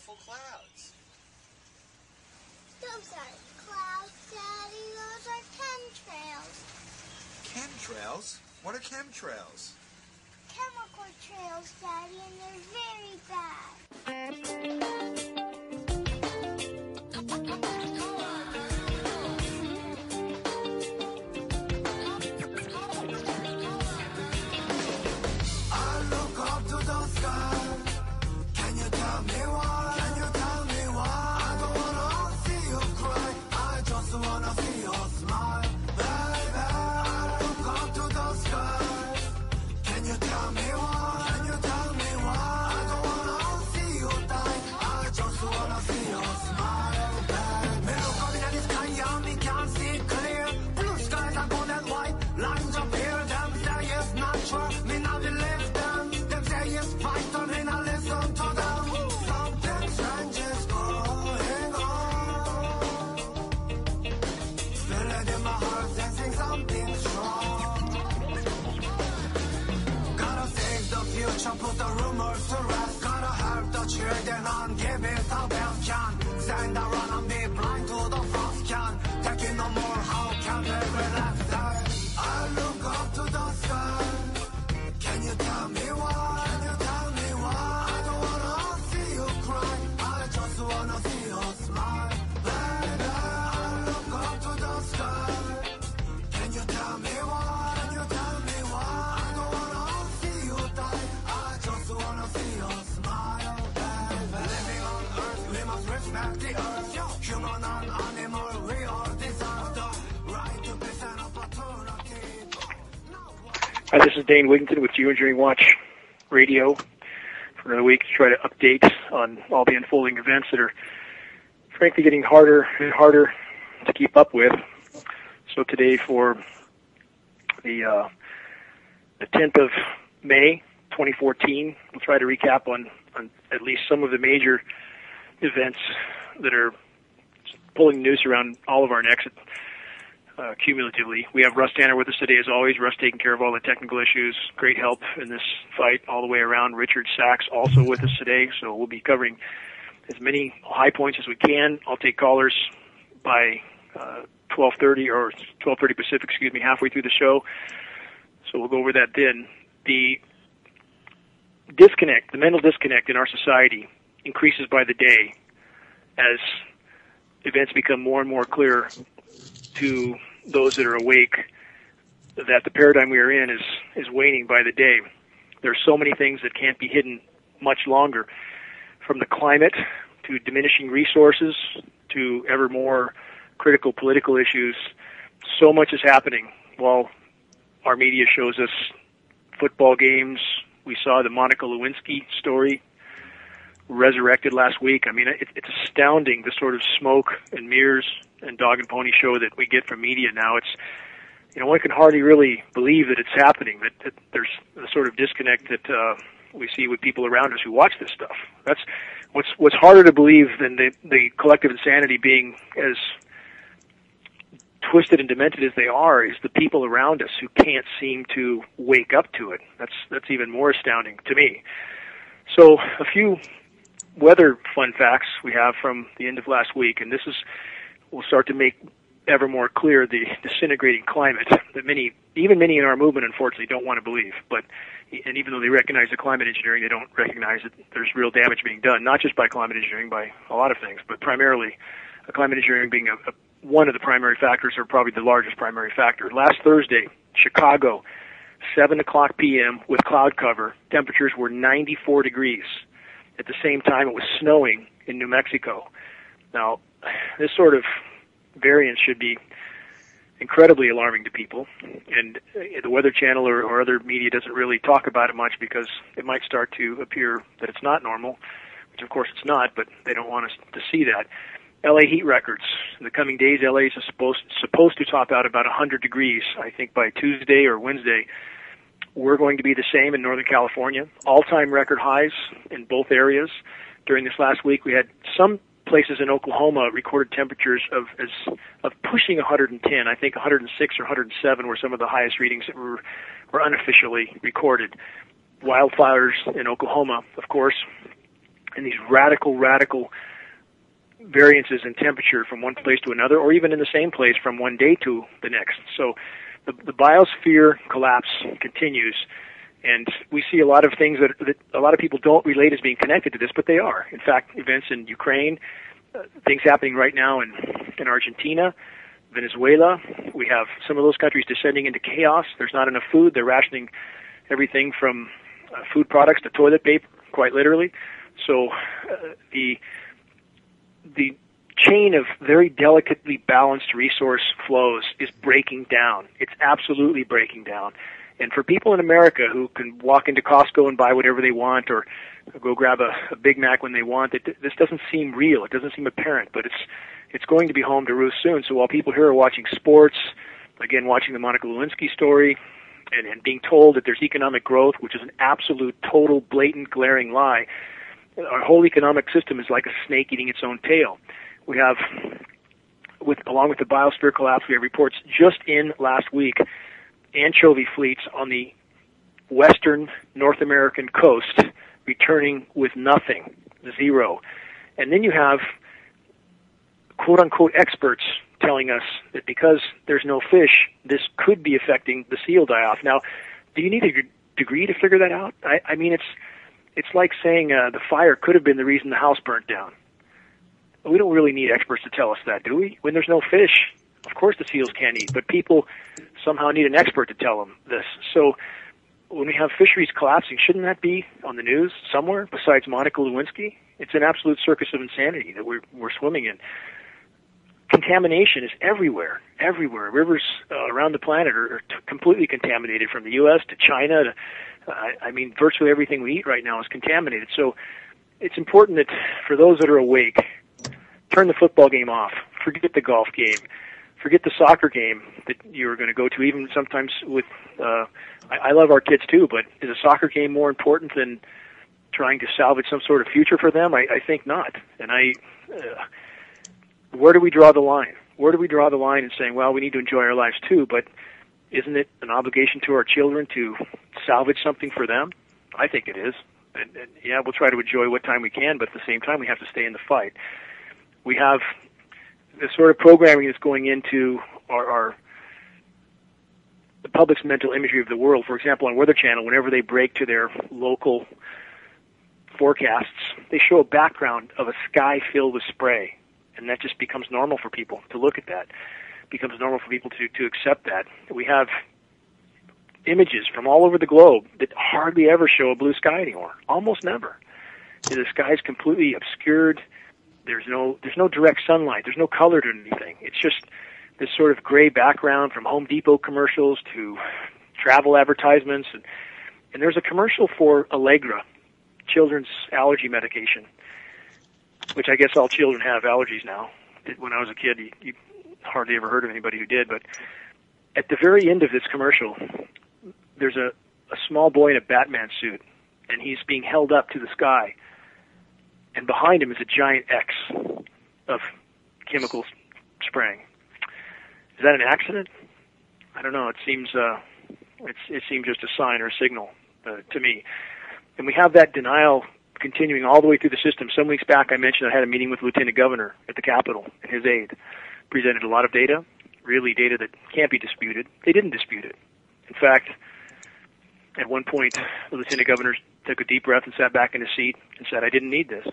beautiful clouds. Those aren't clouds, Daddy. Those are chemtrails. Chemtrails? What are chemtrails? Chemical trails, Daddy, and they're very bad. I look up to the sky. Can you tell me why? Can you tell me why? I don't wanna see you cry. I just wanna see you smile. Baby, I look up to the sky. Can you tell me why? Can you tell me why? I don't wanna see you die. I just wanna see you smile. Baby, look up in the sky and we can see clear. Blue skies are gold and white. Lines appear. Them say it's natural. Me now believe them. Them say it's right. Don't mean I listen to them. Something strange is going on. Feel it in my heart, sensing something strong. Gotta save the future, put the rumors to rest. Gotta help the children and give it the best can. Stand around and be blind to the frost can. Taking no more, how can they relax? I look up to the sky. Can you tell me why? Can you tell me why? I don't wanna see you cry. I just wanna see you smile. Baby, I look up to the sky. Can you tell me why? Can you tell me why? I don't wanna see you die. I just wanna see you smile. Baby, living on earth, we must respect the earth. Human and animal, we all deserve the right to peace and opportunity. Hi, this is Dane Wigington with GeoEngineering Watch Radio for another week to try to update on all the unfolding events that are frankly getting harder and harder to keep up with. So today for the 10th of May, 2014, we'll try to recap on at least some of the major events that are pulling the noose around all of our necks cumulatively. We have Russ Tanner with us today as always. Russ taking care of all the technical issues. Great help in this fight all the way around. Richard Sachs also with us today, so we'll be covering as many high points as we can. I'll take callers by 12:30 or 12:30 Pacific, halfway through the show. So we'll go over that then. The disconnect, the mental disconnect in our society increases by the day as events become more and more clear to those that are awake that the paradigm we are in is waning by the day. There are so many things that can't be hidden much longer, from the climate to diminishing resources to ever more critical political issues. So much is happening while our media shows us football games. We saw the Monica Lewinsky story resurrected last week. I mean, it's astounding, the sort of smoke and mirrors and dog and pony show that we get from media now. It's, one can hardly really believe that it's happening, that there's a sort of disconnect that we see with people around us who watch this stuff. That's what's harder to believe than the collective insanity being as twisted and demented as they are is the people around us who can't seem to wake up to it. That's even more astounding to me. So a few weather fun facts we have from the end of last week, and this will start to make ever more clear the disintegrating climate that many in our movement, unfortunately, don't want to believe. And even though they recognize the climate engineering, they don't recognize that there's real damage being done, not just by climate engineering, by a lot of things, but primarily climate engineering being one of the primary factors, or probably the largest primary factor. Last Thursday, Chicago, 7 o'clock p.m. with cloud cover, temperatures were 94 degrees. At the same time, it was snowing in New Mexico. Now, this sort of variance should be incredibly alarming to people, and the Weather Channel or other media doesn't really talk about it much because it might start to appear that it's not normal, which of course it's not, but they don't want us to see that. LA heat records. In the coming days, LA is supposed to top out about 100 degrees, I think by Tuesday or Wednesday. We're going to be the same in Northern California. All-time record highs in both areas. During this last week, we had some places in Oklahoma recorded temperatures of pushing 110. I think 106 or 107 were some of the highest readings that were unofficially recorded. Wildfires in Oklahoma, of course, and these radical variances in temperature from one place to another, or even in the same place from one day to the next. So the biosphere collapse continues, and we see a lot of things that a lot of people don't relate as being connected to this, but they are. In fact, events in Ukraine, things happening right now in Argentina, Venezuela. We have some of those countries descending into chaos. There's not enough food. They're rationing everything from food products to toilet paper, quite literally. So the chain of very delicately balanced resource flows is breaking down. It's absolutely breaking down. And for people in America who can walk into Costco and buy whatever they want, or go grab a Big Mac when they want, this doesn't seem real. It doesn't seem apparent, but it's going to be home to roost soon. So while people here are watching sports, again, watching the Monica Lewinsky story, and being told that there's economic growth, which is an absolute, total, blatant, glaring lie, our whole economic system is like a snake eating its own tail. We have, along with the biosphere collapse, we have reports just in last week, anchovy fleets on the western North American coast returning with nothing, zero. And then you have quote-unquote experts telling us that because there's no fish, this could be affecting the seal die-off. Now, do you need a degree to figure that out? I mean, it's like saying the fire could have been the reason the house burnt down. We don't really need experts to tell us that, do we? When there's no fish, of course the seals can't eat, but people somehow need an expert to tell them this. So when we have fisheries collapsing, shouldn't that be on the news somewhere besides Monica Lewinsky? It's an absolute circus of insanity that we're swimming in. Contamination is everywhere. Rivers around the planet are completely contaminated, from the U.S. to China. I mean, virtually everything we eat right now is contaminated. So it's important that for those that are awake, turn the football game off. Forget the golf game. Forget the soccer game that you're going to go to, even sometimes with, I love our kids too, but is a soccer game more important than trying to salvage some sort of future for them? I think not. And where do we draw the line? Where do we draw the line in saying, well, we need to enjoy our lives too, but isn't it an obligation to our children to salvage something for them? I think it is. And yeah, we'll try to enjoy what time we can, but at the same time, we have to stay in the fight. We have the sort of programming that's going into the public's mental imagery of the world. For example, on Weather Channel, whenever they break to their local forecasts, they show a background of a sky filled with spray, and that just becomes normal for people to look at that. It becomes normal for people to accept that. We have images from all over the globe that hardly ever show a blue sky anymore. Almost never. The sky is completely obscured. There's no direct sunlight. There's no color to anything. It's just this sort of gray background, from Home Depot commercials to travel advertisements. And there's a commercial for Allegra, children's allergy medication, which I guess all children have allergies now. When I was a kid, you hardly ever heard of anybody who did. But at the very end of this commercial, there's a small boy in a Batman suit, and he's being held up to the sky. And behind him is a giant X of chemical spraying. Is that an accident? I don't know. It seems it seems just a sign or a signal to me. And we have that denial continuing all the way through the system. Some weeks back, I mentioned I had a meeting with the Lieutenant Governor at the Capitol and his aide. Presented a lot of data, really data that can't be disputed. They didn't dispute it. In fact, at one point, the Lieutenant Governor took a deep breath and sat back in his seat and said, I didn't need this.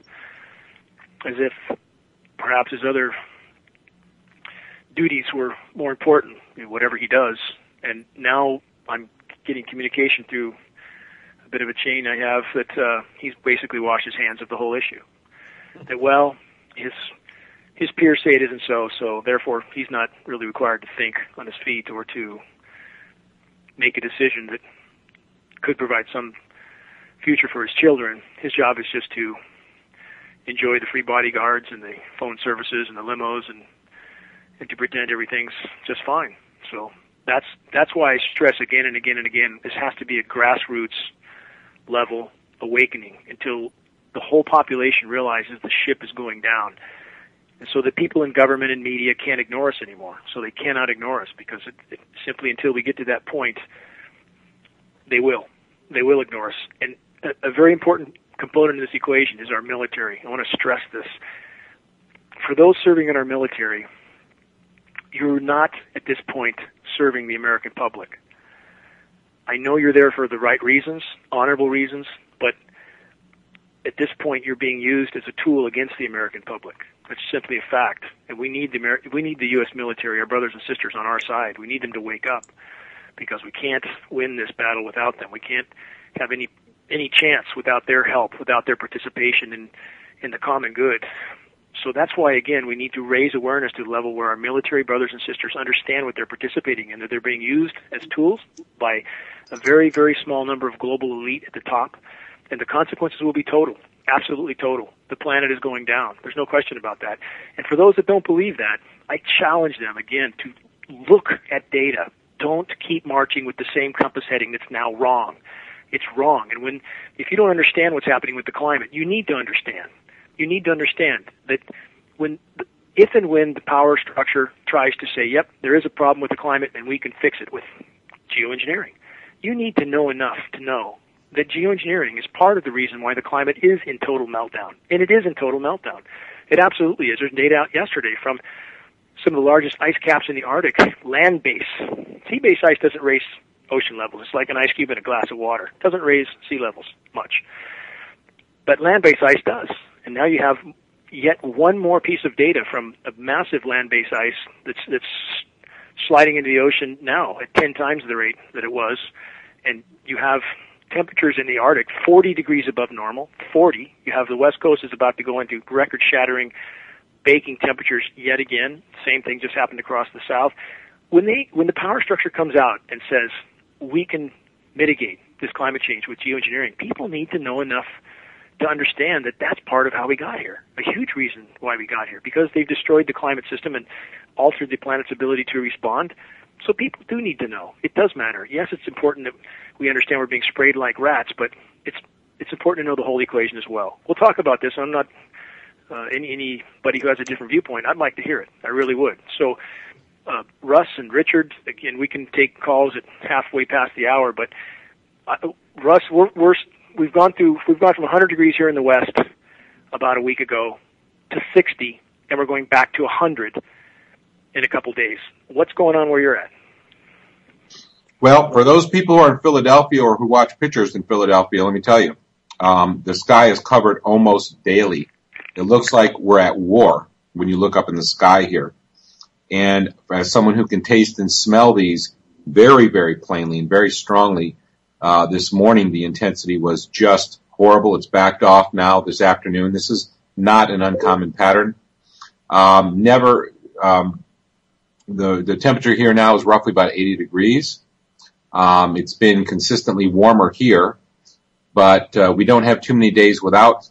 As if perhaps his other duties were more important, whatever he does. And now I'm getting communication through a bit of a chain I have that he's basically washed his hands of the whole issue. That, well, his peers say it isn't so therefore he's not really required to think on his feet or to make a decision that could provide some future for his children. His job is just to enjoy the free bodyguards and the phone services and the limos and to pretend everything's just fine. So that's why I stress again and again and again, this has to be a grassroots level awakening until the whole population realizes the ship is going down. And so the people in government and media can't ignore us anymore. So they cannot ignore us, because it simply until we get to that point, they will. They will ignore us. And a very important component of this equation is our military. I want to stress this. For those serving in our military, you're not, at this point, serving the American public. I know you're there for the right reasons, honorable reasons, but at this point you're being used as a tool against the American public. It's simply a fact. And we need the U.S. military, our brothers and sisters on our side. We need them to wake up, because we can't win this battle without them. We can't have any chance without their help, without their participation in the common good. So that's why, again, we need to raise awareness to the level where our military brothers and sisters understand what they're participating in, that they're being used as tools by a very, very small number of global elite at the top, and the consequences will be total, absolutely total. The planet is going down. There's no question about that. And for those that don't believe that, I challenge them, again, to look at data. Don't keep marching with the same compass heading that's now wrong. It's wrong. And if you don't understand what's happening with the climate, you need to understand. You need to understand that if and when the power structure tries to say, yep, there is a problem with the climate and we can fix it with geoengineering, you need to know enough to know that geoengineering is part of the reason why the climate is in total meltdown. And it is in total meltdown. It absolutely is. There's data out yesterday from some of the largest ice caps in the Arctic, land base. Sea-based ice doesn't raise ocean levels. It's like an ice cube in a glass of water. It doesn't raise sea levels much. But land-based ice does. And now you have yet one more piece of data from a massive land-based ice that's sliding into the ocean now at 10 times the rate that it was. And you have temperatures in the Arctic 40 degrees above normal, 40. You have the West Coast is about to go into record-shattering baking temperatures yet again. Same thing just happened across the South. When the power structure comes out and says we can mitigate this climate change with geoengineering, people need to know enough to understand that that's part of how we got here. A huge reason why we got here, because they've destroyed the climate system and altered the planet's ability to respond. So people do need to know. It does matter. Yes, it's important that we understand we're being sprayed like rats, but it's important to know the whole equation as well. We'll talk about this. I'm not anybody who has a different viewpoint. I'd like to hear it. I really would. So Russ and Richard, again, we can take calls at halfway past the hour, but Russ, we've gone from 100 degrees here in the West about a week ago to 60, and we're going back to 100 in a couple days. What's going on where you're at? Well, for those people who are in Philadelphia or who watch pictures in Philadelphia, let me tell you, the sky is covered almost daily. It looks like we're at war when you look up in the sky here. And as someone who can taste and smell these very, very plainly and very strongly, this morning the intensity was just horrible. It's backed off now this afternoon. This is not an uncommon pattern. The temperature here now is roughly about 80 degrees. It's been consistently warmer here, but we don't have too many days without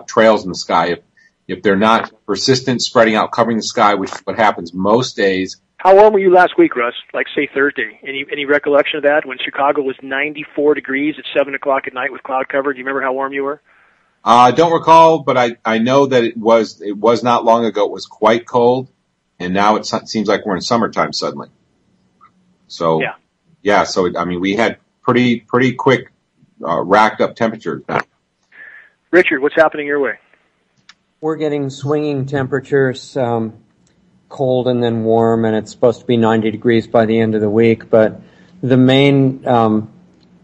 trails in the sky. If they're not persistent, spreading out, covering the sky, which is what happens most days. How warm were you last week, Russ? Like, say, Thursday? Any recollection of that, when Chicago was 94 degrees at 7 o'clock at night with cloud cover? Do you remember how warm you were? I don't recall, but I know that it was not long ago. It was quite cold, and now it seems like we're in summertime suddenly. So, yeah. So, we had pretty quick racked up temperatures now. Richard, what's happening your way? We're getting swinging temperatures, cold and then warm, and it's supposed to be 90 degrees by the end of the week. But the main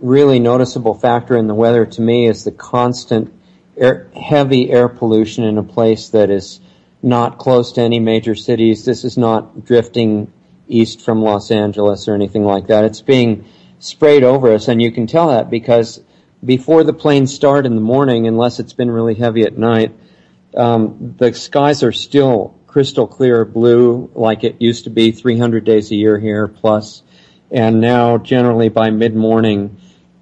really noticeable factor in the weather to me is the constant heavy air pollution in a place that is not close to any major cities. This is not drifting east from Los Angeles or anything like that. It's being sprayed over us, and you can tell that because before the planes start in the morning, unless it's been really heavy at night, the skies are still crystal clear blue like it used to be 300 days a year here plus, and now generally by mid-morning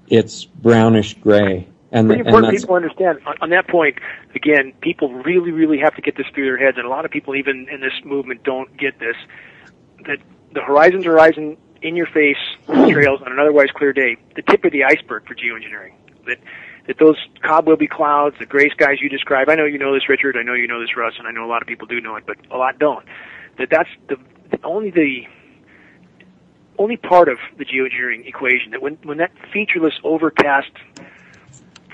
it's brownish gray. And it's important people understand. On that point, again, people really, really have to get this through their heads, and a lot of people even in this movement don't get this, that the horizon's horizon in your face trails on an otherwise clear day, the tip of the iceberg for geoengineering. That those cobwebby clouds, the gray skies you describe, I know you know this, Richard, I know you know this, Russ, and I know a lot of people do know it, but a lot don't. That's only part of the geoengineering equation, that when that featureless, overcast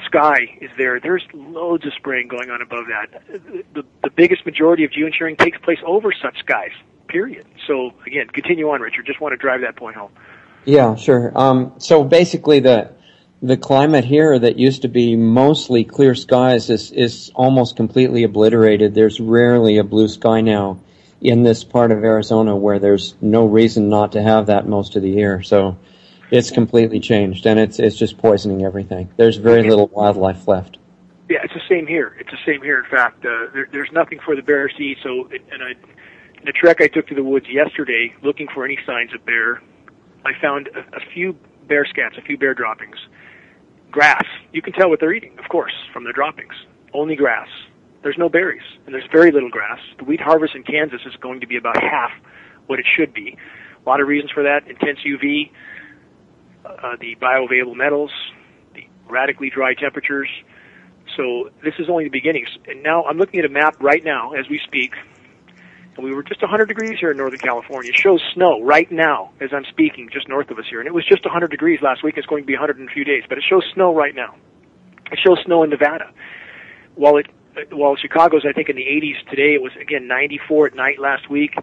sky is there. There's loads of spraying going on above that. The biggest majority of geoengineering takes place over such skies, period. So, again, continue on, Richard. Just want to drive that point home. Yeah, sure. So basically the climate here that used to be mostly clear skies is almost completely obliterated. There's rarely a blue sky now in this part of Arizona where there's no reason not to have that most of the year. So it's completely changed, and it's just poisoning everything. There's very little wildlife left. Yeah, it's the same here. It's the same here. In fact, there's nothing for the bears to eat. So, in a trek I took to the woods yesterday, looking for any signs of bear, I found a few bear scats, a few bear droppings. Grass. You can tell what they're eating, of course, from their droppings. Only grass. There's no berries, and there's very little grass. The wheat harvest in Kansas is going to be about half what it should be. A lot of reasons for that: intense UV, the bioavailable metals, the radically dry temperatures. So this is only the beginnings. And now I'm looking at a map right now as we speak, and we were just 100 degrees here in Northern California. It shows snow right now as I'm speaking, just north of us here. And it was just 100 degrees last week. It's going to be 100 in a few days, but it shows snow right now. It shows snow in Nevada. While Chicago's, I think, in the 80s today, it was, again, 94 at night last week.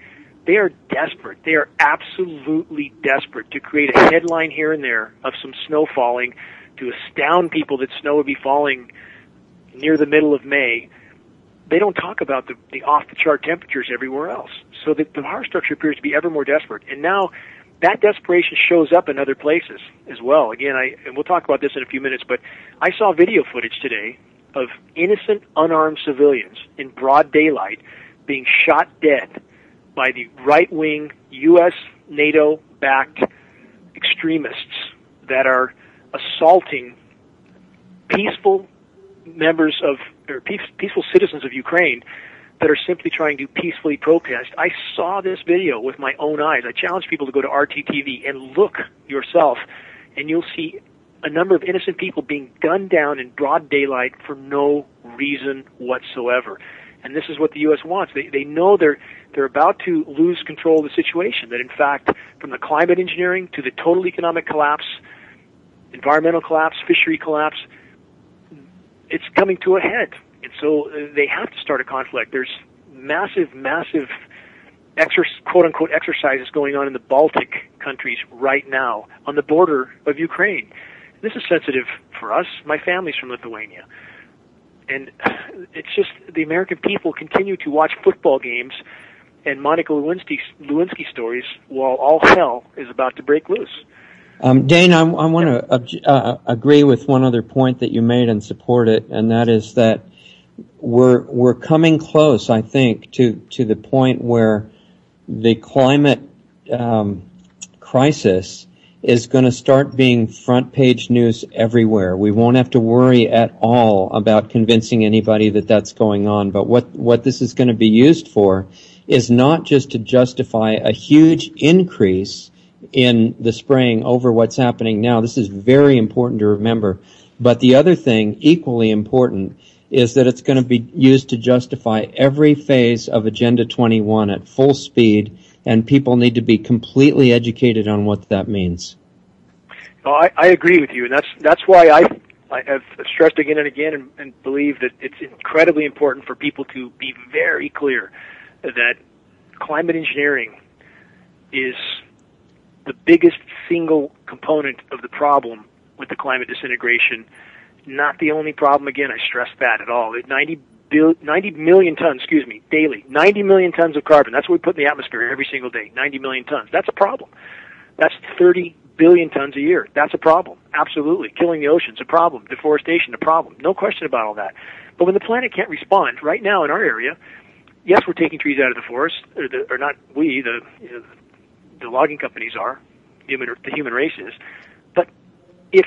They are desperate. They are absolutely desperate to create a headline here and there of some snow falling to astound people that snow would be falling near the middle of May. They don't talk about the off-the-chart temperatures everywhere else. So the power structure appears to be ever more desperate. And now that desperation shows up in other places as well. Again, and we'll talk about this in a few minutes, but I saw video footage today of innocent, unarmed civilians in broad daylight being shot dead by the right-wing U.S. NATO-backed extremists that are assaulting peaceful members of, or peaceful citizens of Ukraine that are simply trying to peacefully protest. I saw this video with my own eyes. I challenge people to go to RTTV and look yourself, and you'll see a number of innocent people being gunned down in broad daylight for no reason whatsoever. And this is what the U.S. wants. They know they're about to lose control of the situation, that in fact, from the climate engineering to the total economic collapse, environmental collapse, fishery collapse, it's coming to a head. And so they have to start a conflict. There's massive quote-unquote exercises going on in the Baltic countries right now on the border of Ukraine. This is sensitive for us. My family's from Lithuania. And it's just the American people continue to watch football games and Monica Lewinsky stories while all hell is about to break loose. Dane, I want to agree with one other point that you made and support it, and that is that we're coming close, I think, to the point where the climate crisis is going to start being front page news everywhere. We won't have to worry at all about convincing anybody that that's going on. But what this is going to be used for is not just to justify a huge increase in the spraying over what's happening now. This is very important to remember. But the other thing, equally important, is that it's going to be used to justify every phase of Agenda 21 at full speed, and people need to be completely educated on what that means. Well, I agree with you, and that's why I have stressed again and again and believe that it's incredibly important for people to be very clear that climate engineering is the biggest single component of the problem with the climate disintegration. Not the only problem. Again, I stress that at all. 90 million tons, daily. 90 million tons of carbon. That's what we put in the atmosphere every single day. 90 million tons. That's a problem. That's 30 billion tons a year. That's a problem. Absolutely. Killing the oceans, a problem. Deforestation, a problem. No question about all that. But when the planet can't respond, right now in our area, yes, we're taking trees out of the forest, or not we, the logging companies are, the human race is. But if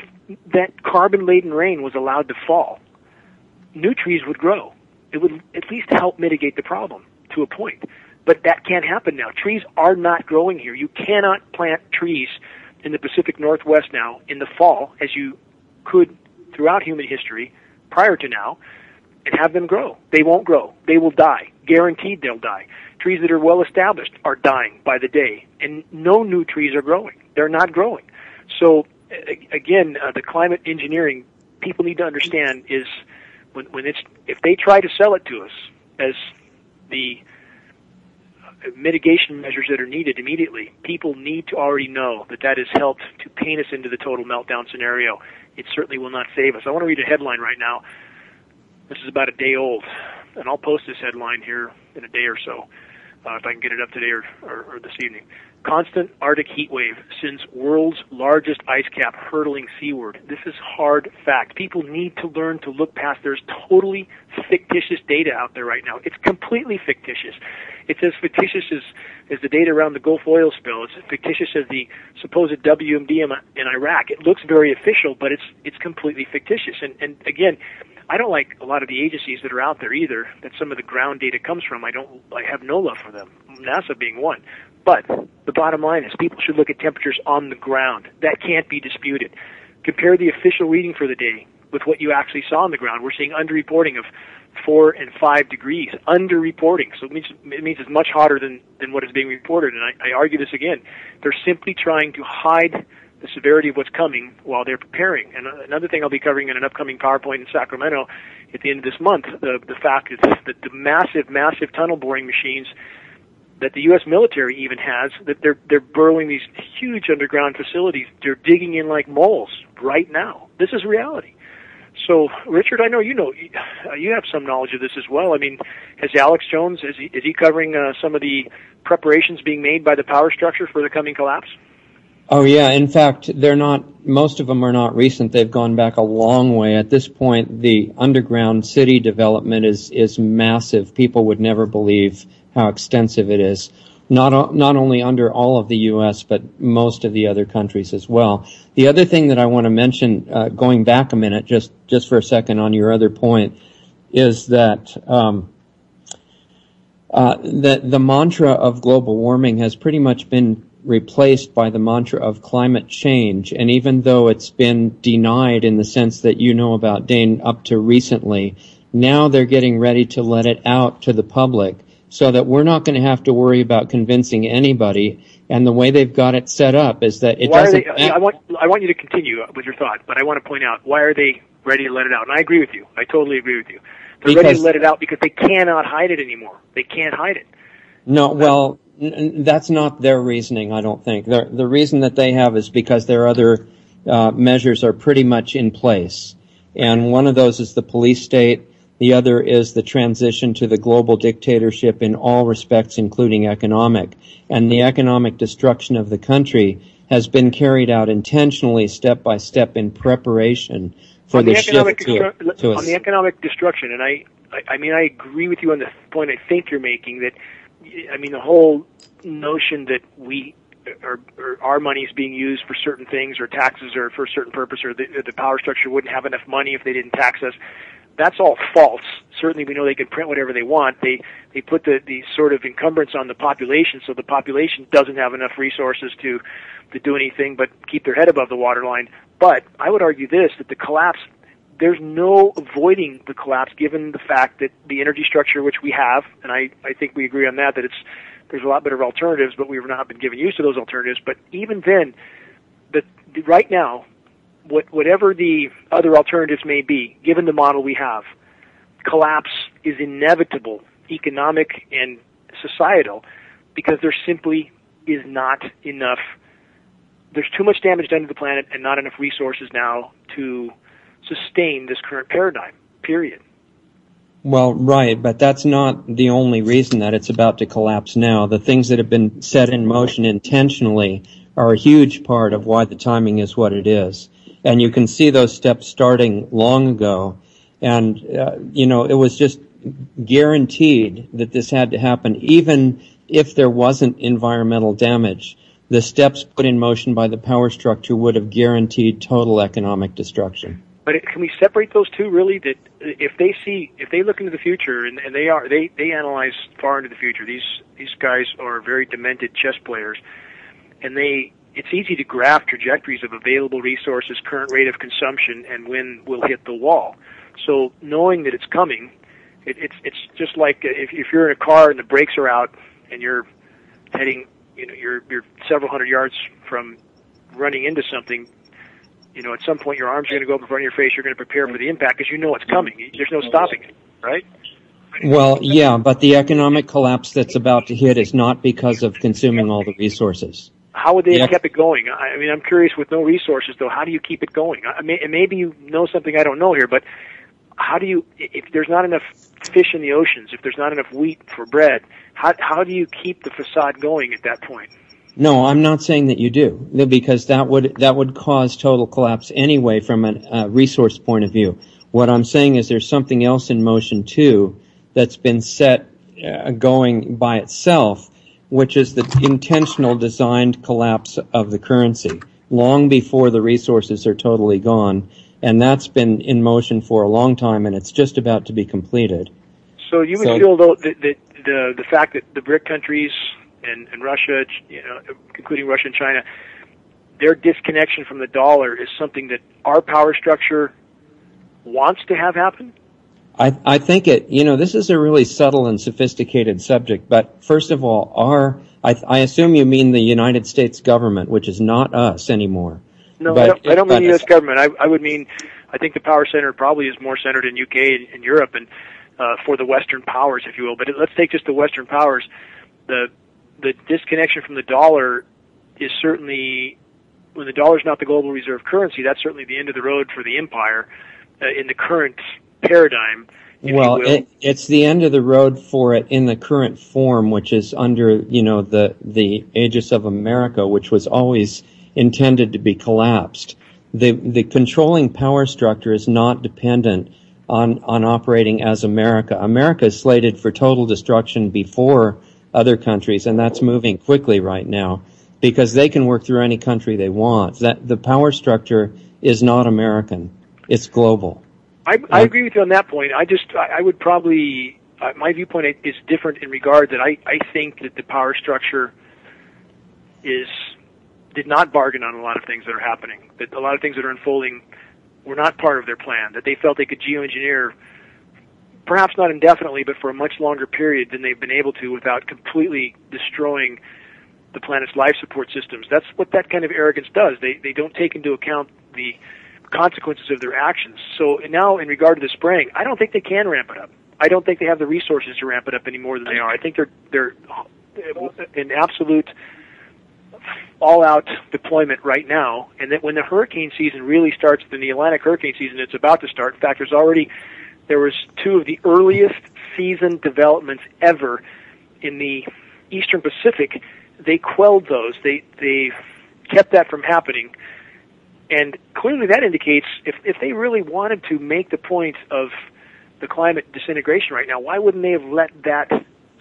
that carbon-laden rain was allowed to fall, new trees would grow. It would at least help mitigate the problem to a point. But that can't happen now. Trees are not growing here. You cannot plant trees in the Pacific Northwest now in the fall, as you could throughout human history prior to now, and have them grow. They won't grow. They will die. Guaranteed they'll die. Trees that are well established are dying by the day, and no new trees are growing. They're not growing. So, again, the climate engineering people need to understand is if they try to sell it to us as the mitigation measures that are needed immediately, people need to already know that has helped to paint us into the total meltdown scenario. It certainly will not save us. I want to read a headline right now. This is about a day old, and I'll post this headline here in a day or so, if I can get it up today or this evening. Constant Arctic heat wave sends world's largest ice cap hurtling seaward. This is hard fact. People need to learn to look past. There's totally fictitious data out there right now. It's completely fictitious. It's as fictitious as the data around the Gulf oil spill. It's as fictitious as the supposed WMD in Iraq. It looks very official, but it's completely fictitious. And again, I don't like a lot of the agencies that are out there either, that some of the ground data comes from. I have no love for them, NASA being one. But the bottom line is people should look at temperatures on the ground. That can't be disputed. Compare the official reading for the day with what you actually saw on the ground. We're seeing underreporting of 4 and 5 degrees. Underreporting. So it means it's much hotter than what is being reported. And I argue this again. They're simply trying to hide the severity of what's coming while they're preparing. And another thing I'll be covering in an upcoming PowerPoint in Sacramento at the end of this month, the fact is that the massive tunnel boring machines that the U.S. military even has, that they're burrowing these huge underground facilities. They're digging in like moles right now. This is reality. So, Richard, I know you have some knowledge of this as well. I mean, has Alex Jones, is he covering some of the preparations being made by the power structure for the coming collapse? Oh yeah, in fact, most of them are not recent. They've gone back a long way. At this point, the underground city development is massive. People would never believe how extensive it is. Not only under all of the U.S., but most of the other countries as well. The other thing that I want to mention, going back a minute, just for a second on your other point, is that the mantra of global warming has pretty much been replaced by the mantra of climate change. And even though it's been denied in the sense that you know about, Dane, up to recently, now they're getting ready to let it out to the public so that we're not going to have to worry about convincing anybody. And the way they've got it set up is that it doesn't... I want you to continue with your thought, but I want to point out, why are they ready to let it out? And I agree with you. I totally agree with you. They're ready to let it out because they cannot hide it anymore. They can't hide it. No, well, that's not their reasoning, I don't think. The reason that they have is because their other measures are pretty much in place. And one of those is the police state. The other is the transition to the global dictatorship in all respects, including economic. And the economic destruction of the country has been carried out intentionally, step by step, in preparation for the shift to on the economic destruction. And I mean, I agree with you on the point I think you're making, that, I mean, the whole notion that or our money is being used for certain things, or taxes are for a certain purpose, or the power structure wouldn't have enough money if they didn't tax us. That's all false. Certainly we know they can print whatever they want. They put the sort of encumbrance on the population, so the population doesn't have enough resources to do anything but keep their head above the waterline. But I would argue this, that the collapse, there's no avoiding the collapse given the fact that the energy structure which we have, and I think we agree on that there's a lot better alternatives, but we've not been given use to those alternatives. But even then, right now, whatever the other alternatives may be, given the model we have, collapse is inevitable, economic and societal, because there simply is not enough. There's too much damage done to the planet and not enough resources now to sustain this current paradigm, period. Well, right, but that's not the only reason that it's about to collapse now. The things that have been set in motion intentionally are a huge part of why the timing is what it is. And you can see those steps starting long ago. And, it was just guaranteed that this had to happen, even if there wasn't environmental damage. The steps put in motion by the power structure would have guaranteed total economic destruction. But can we separate those two, really? That if they look into the future, and they analyze far into the future. These guys are very demented chess players, and it's easy to graph trajectories of available resources, current rate of consumption, and when we'll hit the wall. So knowing that it's coming, it's just like if you're in a car and the brakes are out and you're heading, you're several hundred yards from running into something. at some point your arms are going to go up in front of your face. You're going to prepare for the impact because you know it's coming. There's no stopping it, right? Well, yeah, but the economic collapse that's about to hit is not because of consuming all the resources. How would they have kept it going? I mean, I'm curious, with no resources, though, how do you keep it going? Maybe you know something I don't know here, but how do you, if there's not enough fish in the oceans, if there's not enough wheat for bread, how do you keep the facade going at that point? No, I'm not saying that you do, because that would cause total collapse anyway from a resource point of view. What I'm saying is there's something else in motion too that's been set going by itself, which is the intentional designed collapse of the currency long before the resources are totally gone. And that's been in motion for a long time, and it's just about to be completed. So you would feel, though, that the fact that the BRIC countries and Russia, including Russia and China, their disconnection from the dollar is something that our power structure wants to have happen? I think this is a really subtle and sophisticated subject, but first of all, I assume you mean the United States government, which is not us anymore. No, but I don't mean the U.S. government. I would mean, I think the power center probably is more centered in UK and Europe and for the Western powers, if you will. But let's take just the Western powers. The disconnection from the dollar is certainly, when the dollar is not the global reserve currency, that's certainly the end of the road for the empire in the current paradigm. Well, it's the end of the road for it in the current form, which is under, the aegis of America, which was always intended to be collapsed. The controlling power structure is not dependent on operating as America. America is slated for total destruction before other countries, and that's moving quickly right now because they can work through any country they want. The power structure is not American. It's global. I agree with you on that point. I would probably, my viewpoint is different in regard that I think that the power structure did not bargain on a lot of things that are happening, that a lot of things that are unfolding were not part of their plan, that they felt they could geoengineer, perhaps not indefinitely, but for a much longer period than they've been able to without completely destroying the planet's life support systems. That's what that kind of arrogance does. They don't take into account the consequences of their actions. So now, in regard to the spraying, I don't think they can ramp it up. I don't think they have the resources to ramp it up any more than they are. I think they're in absolute all-out deployment right now, and that when the hurricane season really starts, in the Atlantic hurricane season, it's about to start. In fact, there was two of the earliest season developments ever in the Eastern Pacific. They quelled those. They kept that from happening. And clearly that indicates if they really wanted to make the point of the climate disintegration right now, why wouldn't they have let that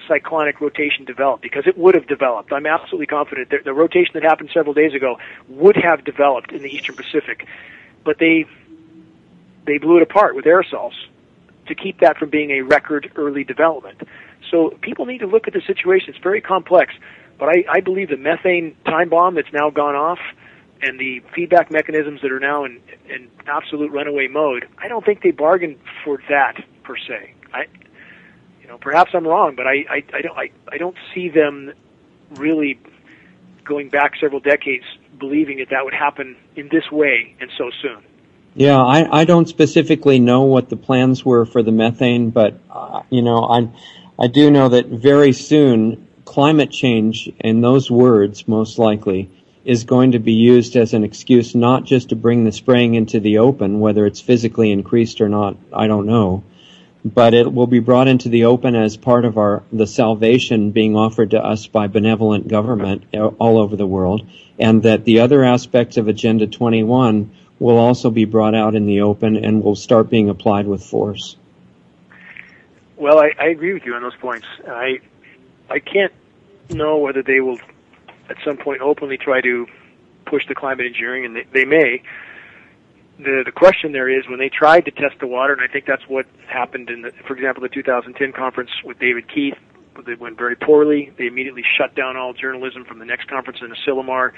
cyclonic rotation develop? Because it would have developed. I'm absolutely confident that the rotation that happened several days ago would have developed in the Eastern Pacific. But they blew it apart with aerosols to keep that from being a record early development. So people need to look at the situation. It's very complex. But I believe the methane time bomb that's now gone off and the feedback mechanisms that are now in absolute runaway mode, I don't think they bargained for that per se. Perhaps I'm wrong, but I don't see them really going back several decades believing that would happen in this way and so soon. Yeah, I don't specifically know what the plans were for the methane, but I do know that very soon climate change, in those words most likely, is going to be used as an excuse not just to bring the spraying into the open, whether it's physically increased or not, I don't know, but it will be brought into the open as part of the salvation being offered to us by benevolent government all over the world, and that the other aspects of Agenda 21 will also be brought out in the open and will start being applied with force. Well, I agree with you on those points. I can't know whether they will at some point openly try to push the climate engineering, and they may. The question there is, when they tried to test the water, and I think that's what happened for example, the 2010 conference with David Keith, it went very poorly. They immediately shut down all journalism from the next conference in Asilomar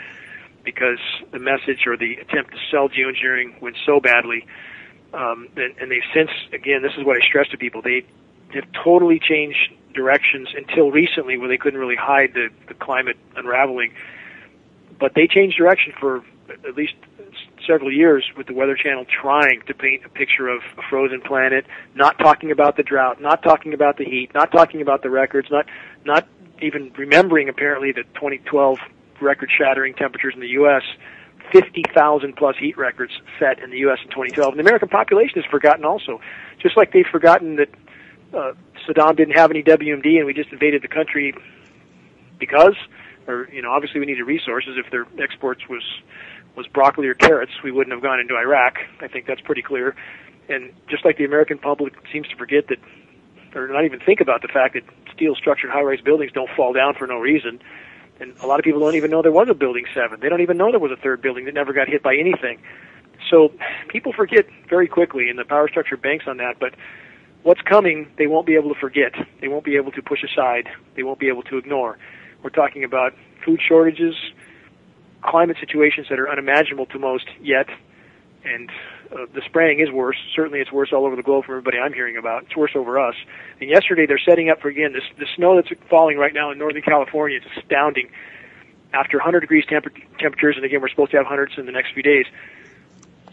because the message or the attempt to sell geoengineering went so badly. And they've since, again, this is what I stress to people, they have totally changed directions until recently where they couldn't really hide the climate unraveling. But they changed direction for at least several years with the Weather Channel trying to paint a picture of a frozen planet, not talking about the drought, not talking about the heat, not talking about the records, not even remembering apparently the 2012 record-shattering temperatures in the U.S., 50,000 plus heat records set in the U.S. in 2012. And the American population has forgotten also, just like they've forgotten that Saddam didn't have any WMD and we just invaded the country because, or obviously we needed resources. If their exports was broccoli or carrots, we wouldn't have gone into Iraq. I think that's pretty clear. And just like the American public seems to forget that, or not even think about the fact that steel-structured high-rise buildings don't fall down for no reason. And a lot of people don't even know there was a Building 7. They don't even know there was a third building that never got hit by anything. So people forget very quickly, and the power structure banks on that. But what's coming, they won't be able to forget. They won't be able to push aside. They won't be able to ignore. We're talking about food shortages, climate situations that are unimaginable to most yet, and the spraying is worse. Certainly it's worse all over the globe from everybody I'm hearing about. It's worse over us. And yesterday they're setting up for, again, the snow that's falling right now in Northern California. It's astounding. After 100 degrees temperatures, and again, we're supposed to have hundreds in the next few days.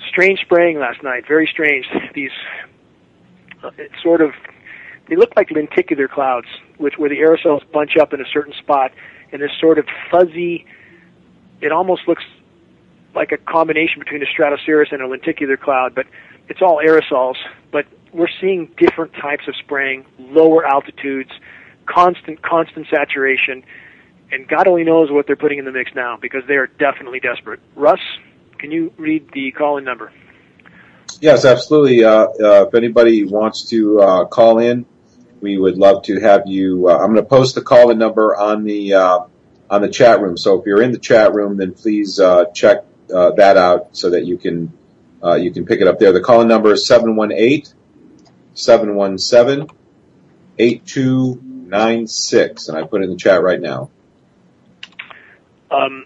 Strange spraying last night, very strange. These they look like lenticular clouds, where the aerosols bunch up in a certain spot, and this sort of fuzzy, it almost looks like a combination between a stratocirrus and a lenticular cloud, but it's all aerosols. But we're seeing different types of spraying, lower altitudes, constant saturation, and God only knows what they're putting in the mix now, because they are definitely desperate. Russ, can you read the call-in number? Yes, absolutely. If anybody wants to call in, we would love to have you. I'm going to post the call-in number on the chat room. So if you're in the chat room, then please check that out so that you can pick it up there. The call-in number is 718-717-8296, and I put it in the chat right now.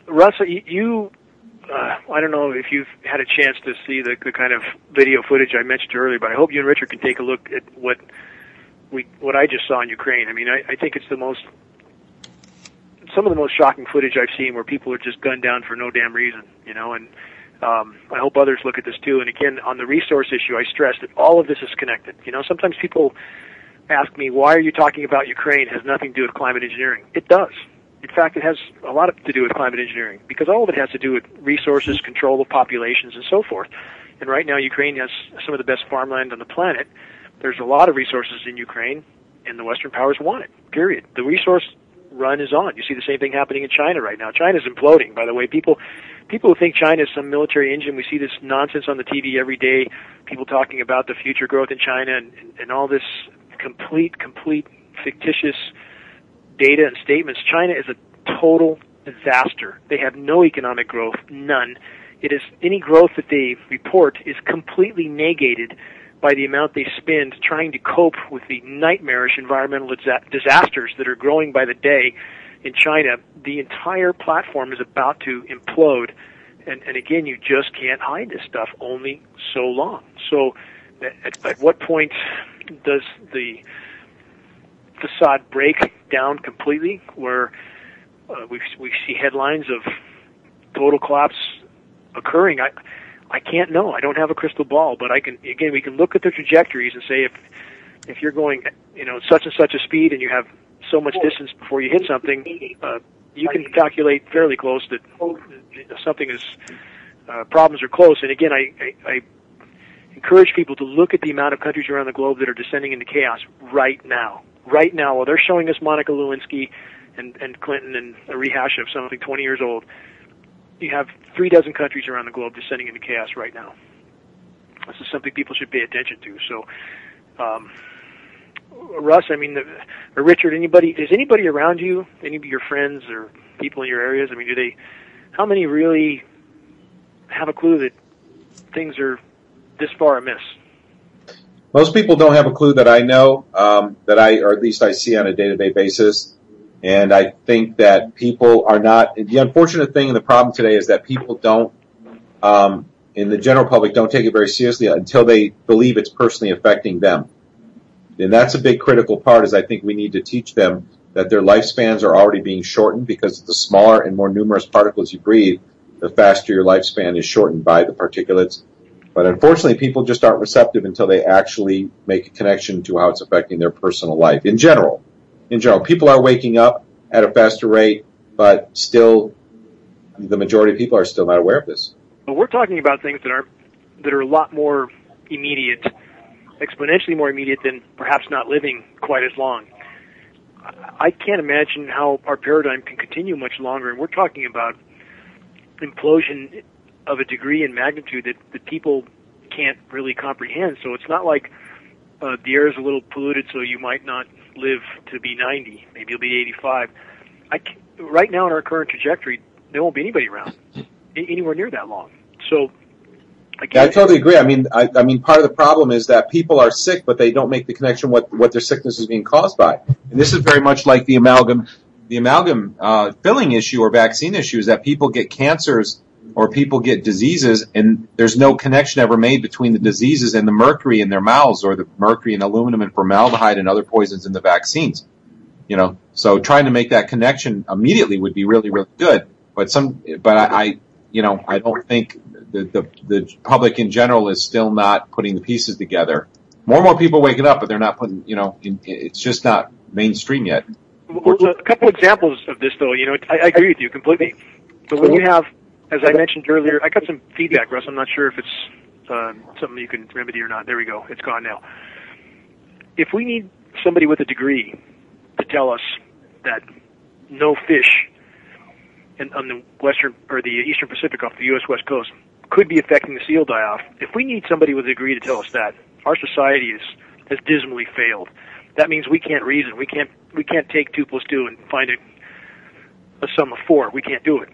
Russ, you I don't know if you've had a chance to see the kind of video footage I mentioned earlier, but I hope you and Richard can take a look at what I just saw in Ukraine. I mean, I think it's some of the most shocking footage I've seen, where people are just gunned down for no damn reason, and I hope others look at this too. And again, on the resource issue, I stress that all of this is connected. Sometimes people ask me, why are you talking about Ukraine? It has nothing to do with climate engineering. It does. In fact, it has a lot to do with climate engineering, because all of it has to do with resources, control of populations, and so forth. And right now, Ukraine has some of the best farmland on the planet. There's a lot of resources in Ukraine, and the Western powers want it, period. The resource run is on. You see the same thing happening in China right now. China's imploding, by the way. People who think China is some military engine, we see this nonsense on the TV every day, people talking about the future growth in China and all this complete fictitious data and statements. China is a total disaster. They have no economic growth, none. It is any growth that they report is completely negated by the amount they spend trying to cope with the nightmarish environmental disasters that are growing by the day in China. The entire platform is about to implode, and again, you just can't hide this stuff only so long. So at what point does the facade break down completely, where we see headlines of total collapse occurring? I can't know. I don't have a crystal ball, but we can look at the trajectories and say if you're going, such and such a speed and you have so much distance before you hit something, you can calculate fairly close that something is, problems are close. And again, I encourage people to look at the amount of countries around the globe that are descending into chaos right now. Right now, while they're showing us Monica Lewinsky and Clinton and a rehash of something 20 years old, you have 36 countries around the globe descending into chaos right now. This is something people should pay attention to. So, Russ, or Richard, is anybody around you, any of your friends or people in your areas, how many really have a clue that things are this far amiss? Most people don't have a clue that I know, or at least I see on a day-to-day basis. And I think that people are not, the unfortunate thing and the problem today is that people don't, in the general public, don't take it very seriously until they believe it's personally affecting them. And that's a big critical part, is I think we need to teach them that their lifespans are already being shortened because of the smaller and more numerous particles you breathe. the faster your lifespan is shortened by the particulates. But unfortunately, people just aren't receptive until they actually make a connection to how it's affecting their personal life. In general, people are waking up at a faster rate, but still, the majority of people are still not aware of this. But we're talking about things that are a lot more immediate, exponentially more immediate than perhaps not living quite as long. I can't imagine how our paradigm can continue much longer, and we're talking about implosion of a degree and magnitude that people can't really comprehend. So it's not like the air is a little polluted, so you might not live to be 90. Maybe you'll be 85. Right now in our current trajectory, there won't be anybody around anywhere near that long. So I totally agree. I mean, part of the problem is that people are sick, but they don't make the connection what their sickness is being caused by. And this is very much like the amalgam filling issue or vaccine issue, is that people get cancers or people get diseases, and there's no connection ever made between the diseases and the mercury in their mouths, or the mercury and aluminum and formaldehyde and other poisons in the vaccines. So trying to make that connection immediately would be really, really good. But I don't think the public in general is still not putting the pieces together. More and more people waking up, but they're not putting, it's just not mainstream yet. Well, a couple examples of this, though. I agree with you completely. But when you have, as I mentioned earlier, I got some feedback, Russ. I'm not sure if it's something you can remedy or not. There we go. It's gone now. If we need somebody with a degree to tell us that no fish on the western or the eastern Pacific off the U.S. West Coast could be affecting the seal die-off, if we need somebody with a degree to tell us that, our society has dismally failed. That means we can't reason. We can't take 2 + 2 and find a sum of 4. We can't do it.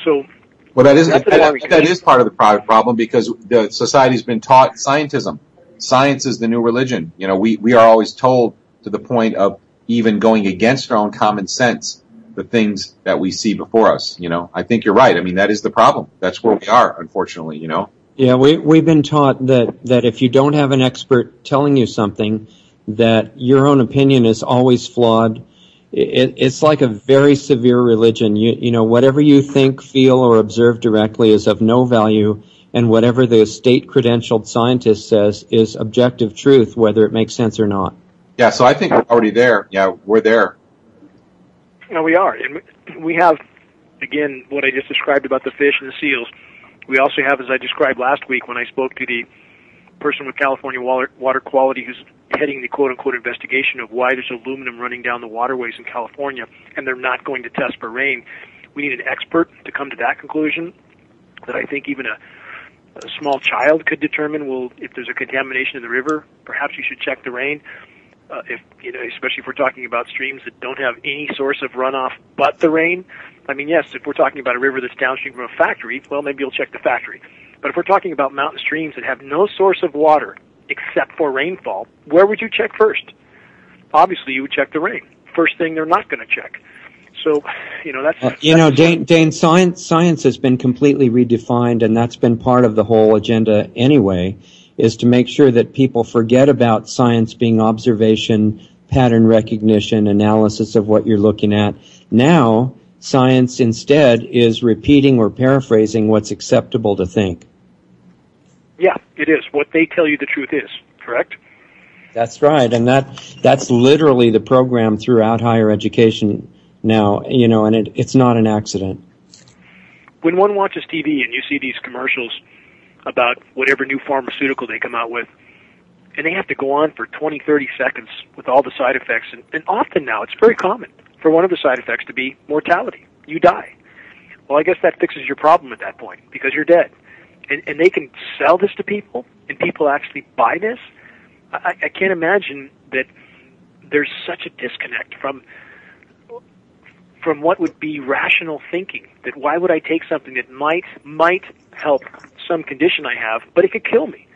So, well, that is part of the problem, because the society's been taught scientism. Science is the new religion. We are always told, to the point of even going against our own common sense, the things that we see before us. I think you're right. I mean, that is the problem. That's where we are, unfortunately. Yeah, we've been taught that if you don't have an expert telling you something, that your own opinion is always flawed. It's like a very severe religion. Whatever you think, feel, or observe directly is of no value, and whatever the state-credentialed scientist says is objective truth, whether it makes sense or not. Yeah, so I think we're already there. Yeah, we're there. No, we are. And we have, again, what I just described about the fish and the seals. We also have, as I described last week when I spoke to the person with California Water Quality who's heading the quote-unquote investigation of why there's aluminum running down the waterways in California and they're not going to test for rain. We need an expert to come to that conclusion that I think even a small child could determine, well, if there's a contamination in the river, perhaps you should check the rain. Especially if we're talking about streams that don't have any source of runoff but the rain. I mean, yes, if we're talking about a river that's downstream from a factory, well, maybe you'll check the factory. But if we're talking about mountain streams that have no source of water except for rainfall, where would you check first? Obviously, you would check the rain. First thing they're not going to check. So, that's... Dane, science has been completely redefined, and that's been part of the whole agenda anyway, is to make sure that people forget about science being observation, pattern recognition, analysis of what you're looking at. Now, science instead is repeating or paraphrasing what's acceptable to think. Yeah, it is. What they tell you the truth is, correct? That's right, and that's literally the program throughout higher education now, and it's not an accident. When one watches TV and you see these commercials about whatever new pharmaceutical they come out with, and they have to go on for 20, 30 seconds with all the side effects, and often now it's very common for one of the side effects to be mortality. You die. Well, I guess that fixes your problem at that point, because you're dead. And they can sell this to people, and people actually buy this. I can't imagine that there's such a disconnect from what would be rational thinking, that why would I take something that might help some condition I have, but it could kill me.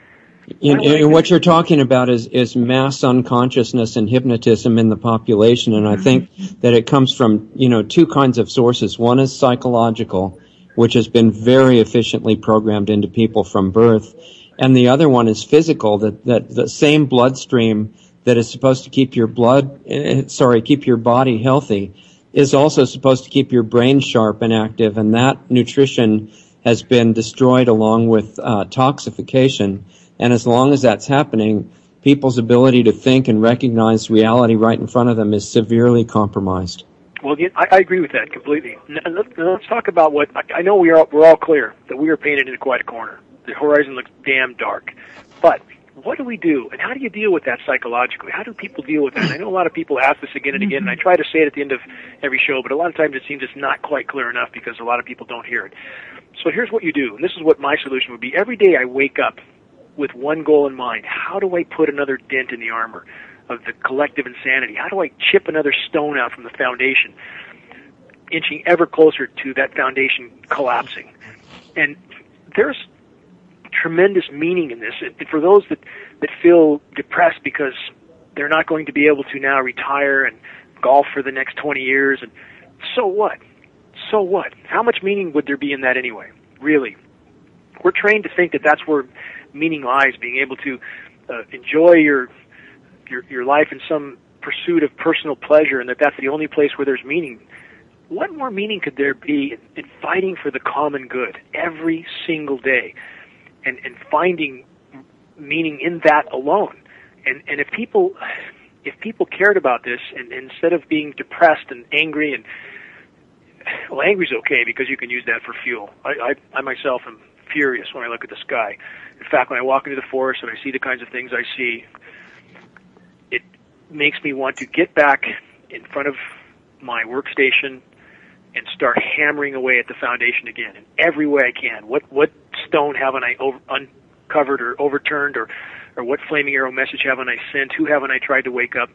What you're talking about is mass unconsciousness and hypnotism in the population, and I think that it comes from, two kinds of sources. One is psychological, which has been very efficiently programmed into people from birth, and the other one is physical, that the same bloodstream that is supposed to keep your body healthy, is also supposed to keep your brain sharp and active, and that nutrition has been destroyed along with toxification. And as long as that's happening, people's ability to think and recognize reality right in front of them is severely compromised. Well, again, I agree with that completely. Let's talk about what I know. We're all clear that we are painted into quite a corner. The horizon looks damn dark. But what do we do, and how do you deal with that psychologically? How do people deal with that? And I know a lot of people ask this again and again, and I try to say it at the end of every show, but a lot of times it seems it's not quite clear enough because a lot of people don't hear it. So here's what you do, and this is what my solution would be. Every day I wake up with one goal in mind. How do I put another dent in the armor of the collective insanity? How do I chip another stone out from the foundation, inching ever closer to that foundation collapsing? And there's tremendous meaning in this. And for those that feel depressed because they're not going to be able to now retire and golf for the next 20 years, and so what? So what? How much meaning would there be in that anyway? Really? We're trained to think that that's where meaning lies, being able to enjoy your life in some pursuit of personal pleasure, and that's the only place where there's meaning. What more meaning could there be in fighting for the common good every single day, and finding meaning in that alone? And if people cared about this, and instead of being depressed and angry, and well, angry's okay because you can use that for fuel. I myself am furious when I look at the sky. In fact, when I walk into the forest and I see the kinds of things I see, it makes me want to get back in front of my workstation and start hammering away at the foundation again in every way I can. What stone haven't I uncovered or overturned, or what flaming arrow message haven't I sent? Who haven't I tried to wake up?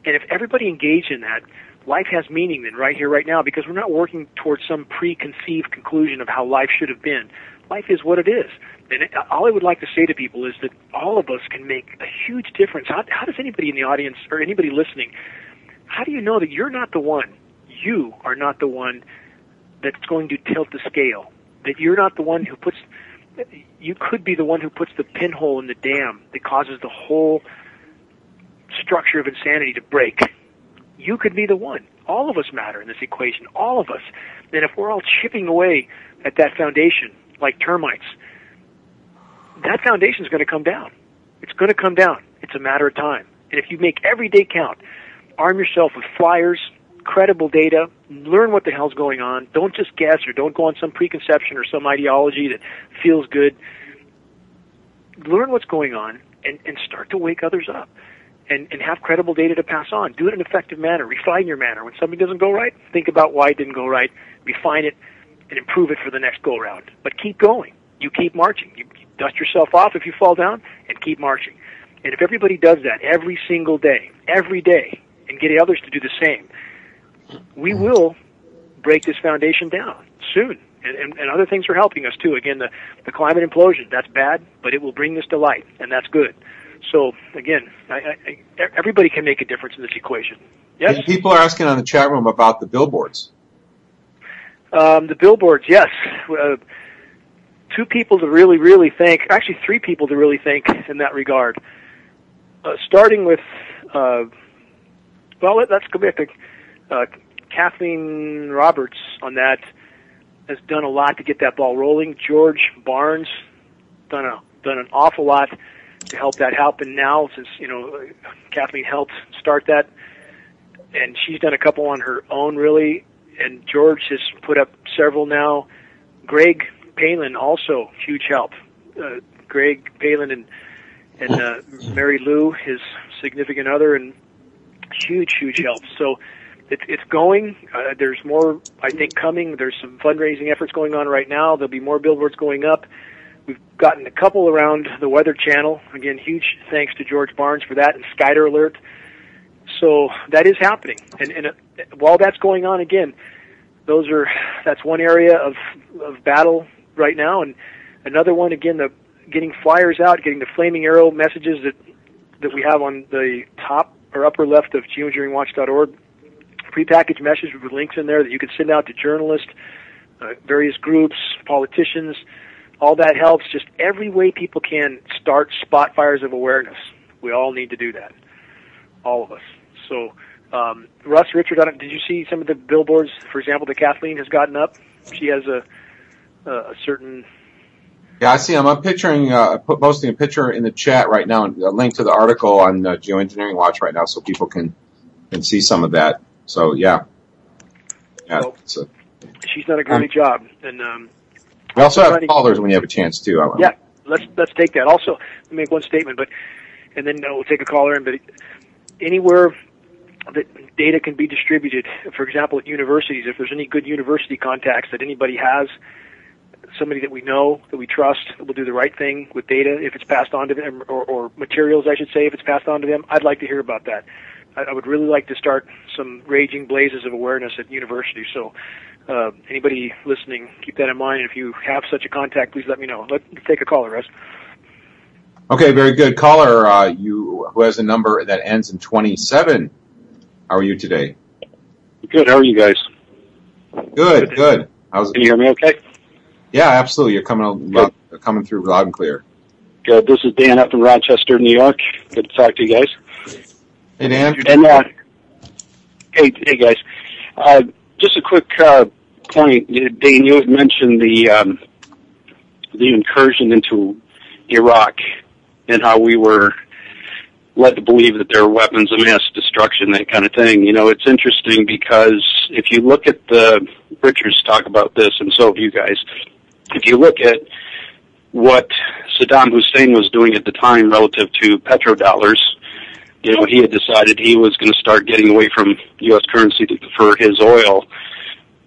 And if everybody engaged in that, life has meaning then right here, right now, because we're not working towards some preconceived conclusion of how life should have been. Life is what it is. And all I would like to say to people is that all of us can make a huge difference. How does anybody in the audience or anybody listening, how do you know that you're not the one, you are not the one that's going to tilt the scale, that you're not the one who puts, you could be the one who puts the pinhole in the dam that causes the whole structure of insanity to break. You could be the one. All of us matter in this equation, all of us. And if we're all chipping away at that foundation like termites, that foundation is going to come down. It's going to come down. It's a matter of time. And if you make every day count, arm yourself with flyers, credible data, learn what the hell's going on. Don't just guess, or don't go on some preconception or some ideology that feels good. Learn what's going on and start to wake others up. And have credible data to pass on. Do it in an effective manner. Refine your manner. When something doesn't go right, think about why it didn't go right, refine it, and improve it for the next go-round. But keep going. You keep marching. You dust yourself off if you fall down, and keep marching. And if everybody does that every single day, and get others to do the same, we will break this foundation down soon. And other things are helping us, too. Again, the climate implosion, that's bad, but it will bring this to light, and that's good. So, again, everybody can make a difference in this equation. Yes? People are asking on the chat room about the billboards. The billboards, yes. Two people to really, really thank, actually 3 people to really thank in that regard. Starting with, let's go back to Kathleen Roberts on that. Has done a lot to get that ball rolling. George Barnes done an awful lot to help that happen now, since Kathleen helped start that, and she's done a couple on her own really, and George has put up several now. Greg Palin also huge help. Greg Palin and Mary Lou, his significant other, and huge help. So it's going. There's more, I think, coming. There's some fundraising efforts going on right now. There'll be more billboards going up. We've gotten a couple around the Weather Channel. Again, huge thanks to George Barnes for that, and Skyder Alert. So that is happening. And while that's going on, again, that's one area of battle right now. And another one, again, getting flyers out, getting the flaming arrow messages that we have on the top or upper left of geoengineeringwatch.org. Prepackaged message with links in there that you can send out to journalists, various groups, politicians. All that helps. Just every way people can start spot fires of awareness. We all need to do that. All of us. So Russ, Richard, did you see some of the billboards, for example, that Kathleen has gotten up? She has a certain... Yeah, I see. I'm posting a picture in the chat right now, a link to the article on GeoEngineering Watch right now, so people can see some of that. So yeah. Well, she's done a great job, and we also have callers when you have a chance too. Yeah, let's take that. Also, let me make one statement, and then we'll take a caller in. But anywhere that data can be distributed, for example, at universities, if there's any good university contacts that anybody has, somebody that we know, that we trust, that will do the right thing with data if it's passed on to them, or materials, I should say, if it's passed on to them, I'd like to hear about that. I would really like to start some raging blazes of awareness at universities. So anybody listening, keep that in mind. And if you have such a contact, please let me know. Let's take a caller, Russ. Okay, very good. Caller, who has a number that ends in 27. How are you today? Good. How are you guys? Good. Can you hear me okay? Yeah, absolutely. You're coming through loud and clear. Good. This is Dan up in Rochester, New York. Good to talk to you guys. Hey, Dan. And hey guys. Just a quick point. Dane, you had mentioned the incursion into Iraq and how we were led to believe that there were weapons of mass destruction, that kind of thing. You know, it's interesting because if you look at Richards talk about this, and so have you guys, if you look at what Saddam Hussein was doing at the time relative to petrodollars, you know, he had decided he was going to start getting away from U.S. currency for his oil,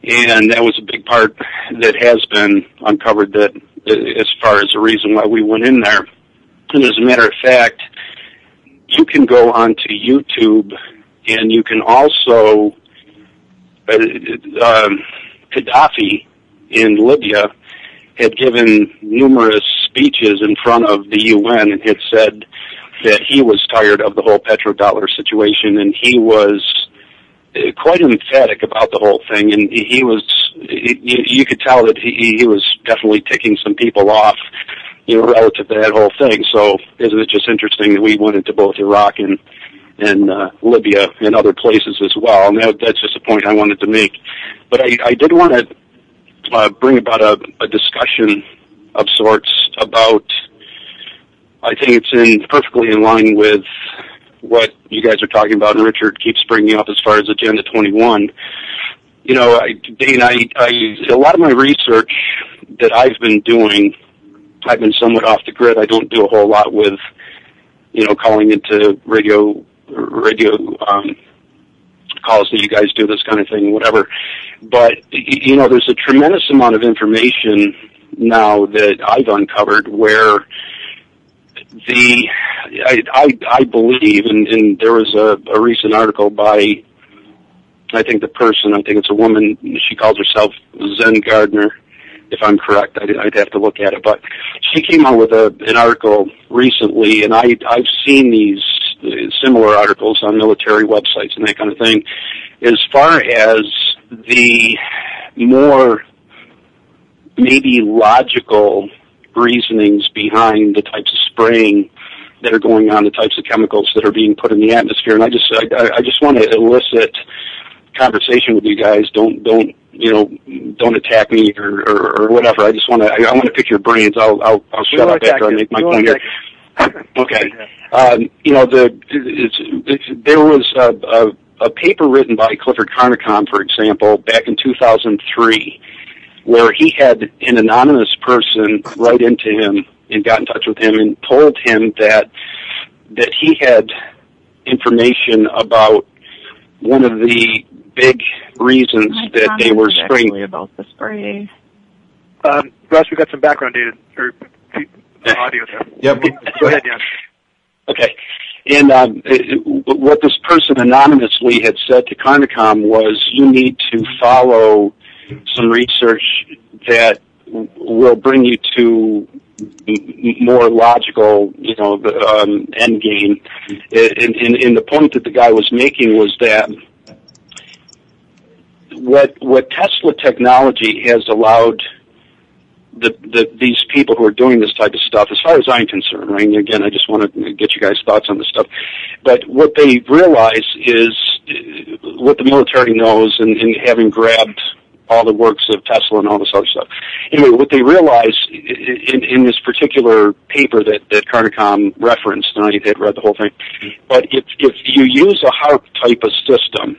and that was a big part that has been uncovered that as far as the reason why we went in there. And as a matter of fact, you can go onto YouTube and you can also, Gaddafi in Libya had given numerous speeches in front of the UN and had said that he was tired of the whole petrodollar situation, and he was quite emphatic about the whole thing, and you could tell that he was definitely ticking some people off, you know, relative to that whole thing. So isn't it just interesting that we went into both Iraq and Libya and other places as well? And that's just a point I wanted to make. But I did want to bring about a discussion of sorts about, I think it's perfectly in line with what you guys are talking about, and Richard keeps bringing up as far as Agenda 21. You know, Dane, a lot of my research that I've been doing, I've been somewhat off the grid. I don't do a whole lot with, you know, calling into radio calls that you guys do, this kind of thing, whatever. But, you know, there's a tremendous amount of information now that I've uncovered where I believe, and there was a recent article by, I think it's a woman, she calls herself Zen Gardner, if I'm correct. I'd have to look at it, but she came out with an article recently, and I've seen these similar articles on military websites and that kind of thing, as far as the more maybe logical reasonings behind the types of spraying that are going on, the types of chemicals that are being put in the atmosphere. And I just want to elicit conversation with you guys. Don't attack me or whatever. I want to pick your brains. I'll shut up after I make my point here. Okay. There was a paper written by Clifford Carnicom, for example, back in 2003, where he had an anonymous person write into him and got in touch with him and told him that he had information about one of the big reasons that they were spraying. About the spray. Russ, we got some background data or audio there. Yep. Go ahead, Dan. Okay. And what this person anonymously had said to Carnicom was, you need to follow some research that will bring you to more logical, end game. And the point that the guy was making was that what Tesla technology has allowed these people who are doing this type of stuff, as far as I'm concerned, right? And again, I just want to get you guys' thoughts on this stuff. But what they realize is what the military knows, and having grabbed all the works of Tesla and all this other stuff. Anyway, what they realize in this particular paper that Carnicom referenced, and I had read the whole thing, but if you use a HAARP type of system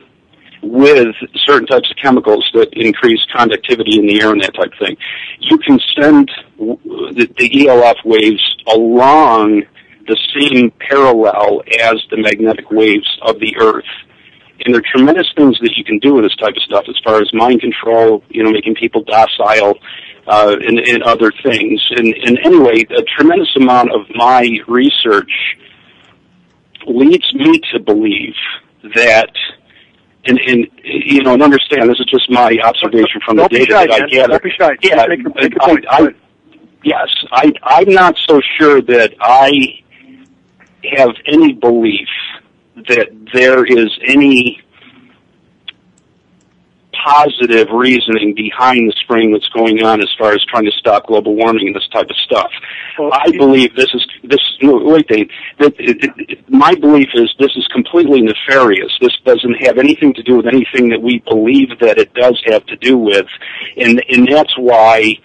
with certain types of chemicals that increase conductivity in the air and that type of thing, you can send the ELF waves along the same parallel as the magnetic waves of the Earth. And there are tremendous things that you can do with this type of stuff as far as mind control, making people docile, and other things. And anyway, a tremendous amount of my research leads me to believe that, and understand, this is just my observation from the data that I gather. Don't be shy. Yeah, yes, I'm not so sure that I have any belief that there is any positive reasoning behind the spring that's going on as far as trying to stop global warming and this type of stuff. Well, I believe my belief is this is completely nefarious. This doesn't have anything to do with anything that we believe that it does have to do with, and that's why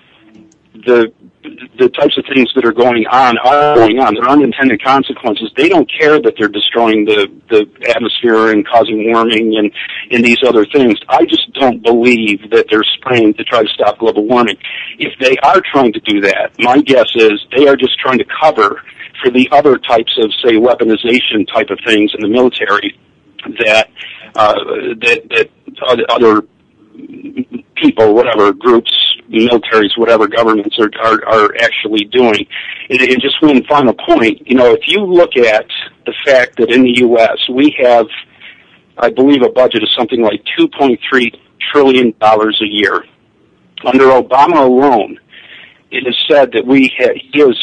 the types of things that are going on are going on. They're unintended consequences. They don't care that they're destroying the atmosphere and causing warming and these other things. I just don't believe that they're spraying to try to stop global warming. If they are trying to do that, my guess is they are just trying to cover for the other types of, say, weaponization type of things in the military that other people, whatever, groups, militaries, whatever, governments are actually doing. And just one final point, if you look at the fact that in the U.S. we have, I believe, a budget of something like $2.3 trillion a year. Under Obama alone, it is said that he has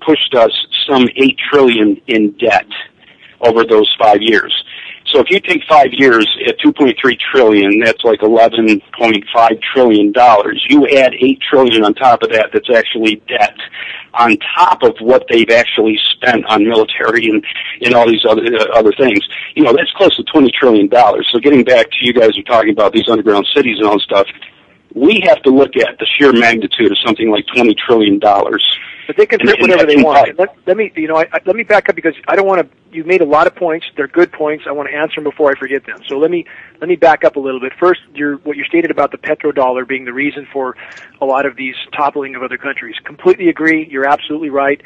pushed us some $8 trillion in debt over those 5 years. So if you take 5 years at $2.3 trillion, that's like $11.5 trillion. You add $8 trillion on top of that, that's actually debt, on top of what they've actually spent on military and all these other things. That's close to $20 trillion. So getting back to you guys who are talking about these underground cities and all this stuff, we have to look at the sheer magnitude of something like $20 trillion. But they can print whatever they want. Let me back up, because I don't want to. You made a lot of points. They're good points. I want to answer them before I forget them. So let me back up a little bit. First, what you stated about the petrodollar being the reason for a lot of these toppling of other countries. Completely agree. You're absolutely right.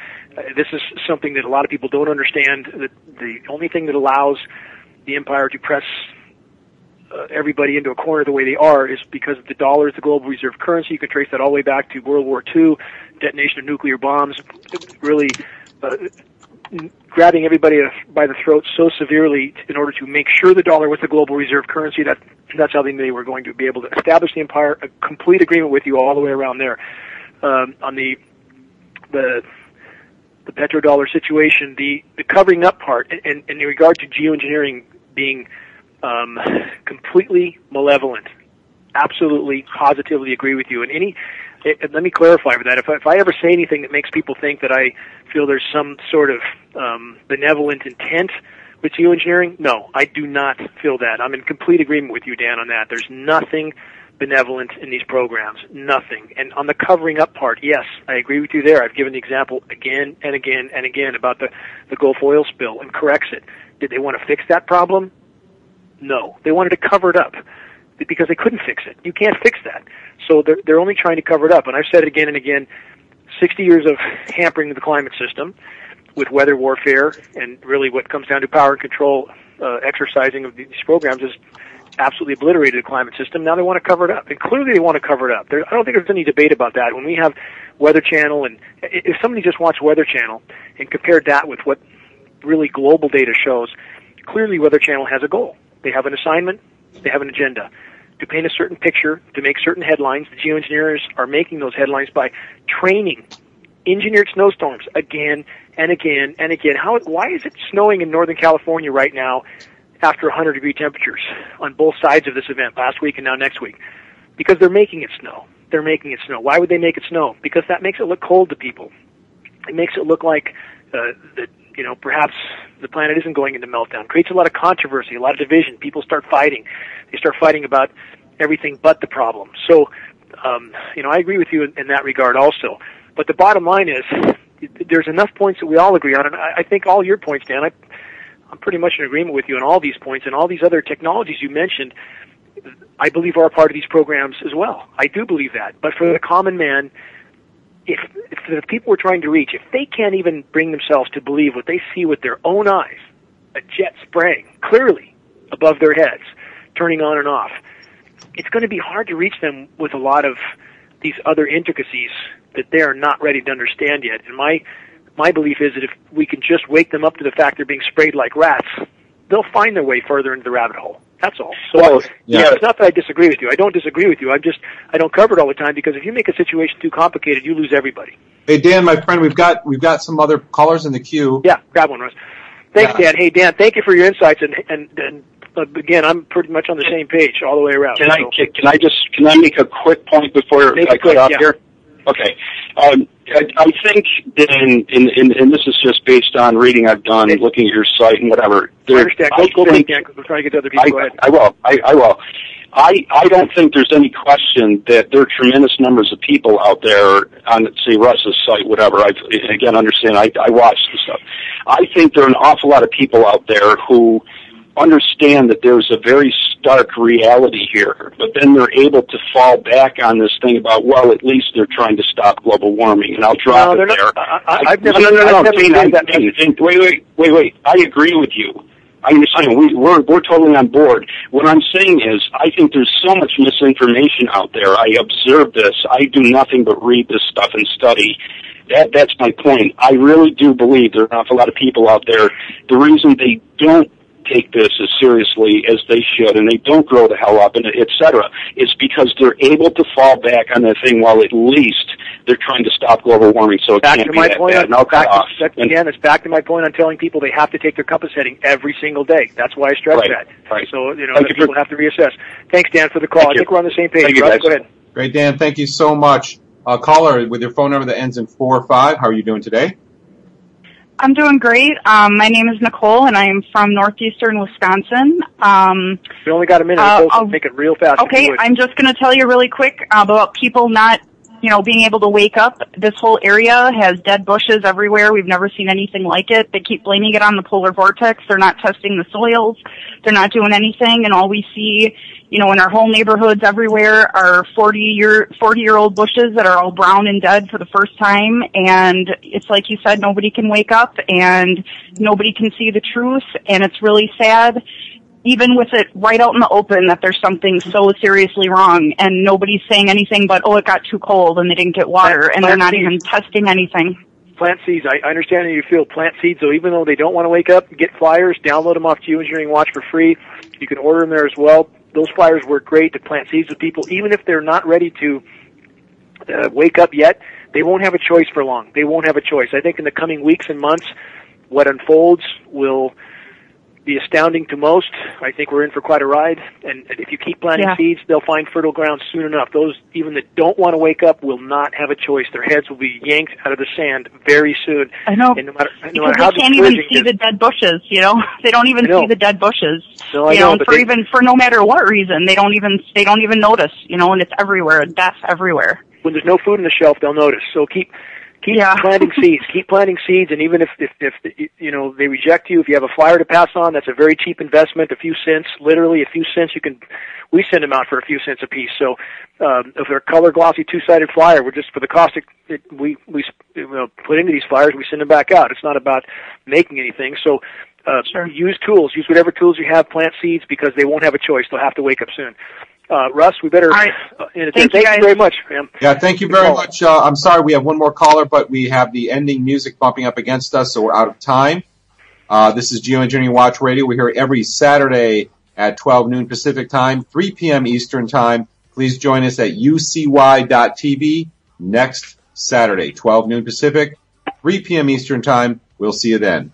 This is something that a lot of people don't understand. That the only thing that allows the empire to press everybody into a corner the way they are is because the dollar is the global reserve currency. You can trace that all the way back to World War II, detonation of nuclear bombs, really grabbing everybody by the throat so severely in order to make sure the dollar was the global reserve currency. That's how they were going to be able to establish the empire. A complete agreement with you all the way around there. On the petrodollar situation, the covering up part, and in regard to geoengineering being completely malevolent, absolutely, positively agree with you. And let me clarify with that. If I ever say anything that makes people think that I feel there's some sort of benevolent intent with geoengineering, no, I do not feel that. I'm in complete agreement with you, Dan, on that. There's nothing benevolent in these programs, nothing. And on the covering up part, yes, I agree with you there. I've given the example again and again and again about the Gulf oil spill and corrects it. Did they want to fix that problem? No. They wanted to cover it up because they couldn't fix it. You can't fix that. So they're only trying to cover it up. And I've said it again and again, 60 years of hampering the climate system with weather warfare, and really what comes down to power and control exercising of these programs is absolutely obliterated the climate system. Now they want to cover it up. And clearly they want to cover it up. I don't think there's any debate about that. When we have Weather Channel, and if somebody just watched Weather Channel and compared that with what really global data shows, clearly Weather Channel has a goal. They have an assignment, they have an agenda to paint a certain picture, to make certain headlines. The geoengineers are making those headlines by training engineered snowstorms again and again and again. Why is it snowing in Northern California right now after 100-degree temperatures on both sides of this event, last week and now next week? Because they're making it snow. they're making it snow. Why would they make it snow? Because that makes it look cold to people. It makes it look like that, perhaps the planet isn't going into meltdown. Creates a lot of controversy, a lot of division. People start fighting. They start fighting about everything but the problem. So, I agree with you in that regard also. But the bottom line is, there's enough points that we all agree on, and I think all your points, Dan, I'm pretty much in agreement with you on all these points, and all these other technologies you mentioned, I believe are a part of these programs as well. I do believe that. But for the common man, if the people we're trying to reach, if they can't even bring themselves to believe what they see with their own eyes, a jet spraying clearly above their heads, turning on and off, it's going to be hard to reach them with a lot of these other intricacies that they are not ready to understand yet. And my belief is that if we can just wake them up to the fact they're being sprayed like rats, they'll find their way further into the rabbit hole. That's all. So it's not that I disagree with you. I don't disagree with you. I don't cover it all the time, because if you make a situation too complicated, you lose everybody. Hey, Dan, my friend, we've got some other callers in the queue. Yeah, grab one, Russ. Thanks, Dan. Hey, Dan, thank you for your insights, and again, I'm pretty much on the same page all the way around. Can I make a quick point before I cut off here? Okay. I think that and this is just based on reading I've done, looking at your site and whatever. I understand. Go ahead, Dan, because we're trying to get to other people. Go ahead. I will. I don't think there's any question that there are tremendous numbers of people out there on, say, Russ's site, whatever. I watch this stuff. I think there are an awful lot of people out there who understand that there's a very stark reality here, but then they're able to fall back on this thing about, well, at least they're trying to stop global warming, and I'll drop it there. Wait. I agree with you. I understand. We're totally on board. What I'm saying is, I think there's so much misinformation out there. I observe this. I do nothing but read this stuff and study. That's my point. I really do believe there are an awful lot of people out there. The reason they don't take this as seriously as they should, and they don't grow the hell up, and et cetera, it's because they're able to fall back on that thing while at least they're trying to stop global warming, so it can't be that bad. And I'll cut off. Again, it's back to my point on telling people they have to take their compass heading every single day. That's why I stress that. Right. So, people have to reassess. Thanks, Dan, for the call. I think we're on the same page. Thank you, guys. Go ahead. Great, Dan. Thank you so much. Caller with your phone number that ends in 45. How are you doing today? I'm doing great. My name is Nicole, and I am from northeastern Wisconsin. We only got a minute. I'll make it real fast. Okay, I'm just going to tell you really quick about people not, being able to wake up. This whole area has dead bushes everywhere. We've never seen anything like it. They keep blaming it on the polar vortex. They're not testing the soils. They're not doing anything, and all we see, in our whole neighborhoods everywhere are 40-year-old bushes that are all brown and dead for the first time. And it's like you said, nobody can wake up and nobody can see the truth. And it's really sad, even with it right out in the open, that there's something so seriously wrong. And nobody's saying anything but, it got too cold and they didn't get water. And they're not even testing anything. Plant seeds. I understand how you feel. Plant seeds, so even though they don't want to wake up, get flyers, download them off GeoEngineering Watch for free. You can order them there as well. Those flyers work great to plant seeds with people. Even if they're not ready to wake up yet, they won't have a choice for long. They won't have a choice. I think in the coming weeks and months, what unfolds will be astounding to most. I think we're in for quite a ride. And if you keep planting seeds, they'll find fertile ground soon enough. Those even that don't want to wake up will not have a choice. Their heads will be yanked out of the sand very soon. I know. And no matter how they can't even see the dead bushes, They don't even see the dead bushes. No, for no matter what reason, they don't even notice, and it's everywhere. Death everywhere. When there's no food on the shelf, they'll notice. So keep planting seeds. Keep planting seeds, and even if they reject you, if you have a flyer to pass on, that's a very cheap investment, a few cents, literally a few cents. We send them out for a few cents a piece. So if they're a color glossy two-sided flyer, we're just for the cost we put into these flyers, we send them back out. It's not about making anything. So use tools, use whatever tools you have, plant seeds, because they won't have a choice. They'll have to wake up soon. Russ, we better end it there. Thank you very much, ma'am. Yeah, thank you very much. I'm sorry we have one more caller, but we have the ending music bumping up against us, so we're out of time. This is GeoEngineering Watch Radio. We're here every Saturday at 12 noon Pacific Time, 3 p.m. Eastern Time. Please join us at ucy.tv next Saturday, 12 noon Pacific, 3 p.m. Eastern Time. We'll see you then.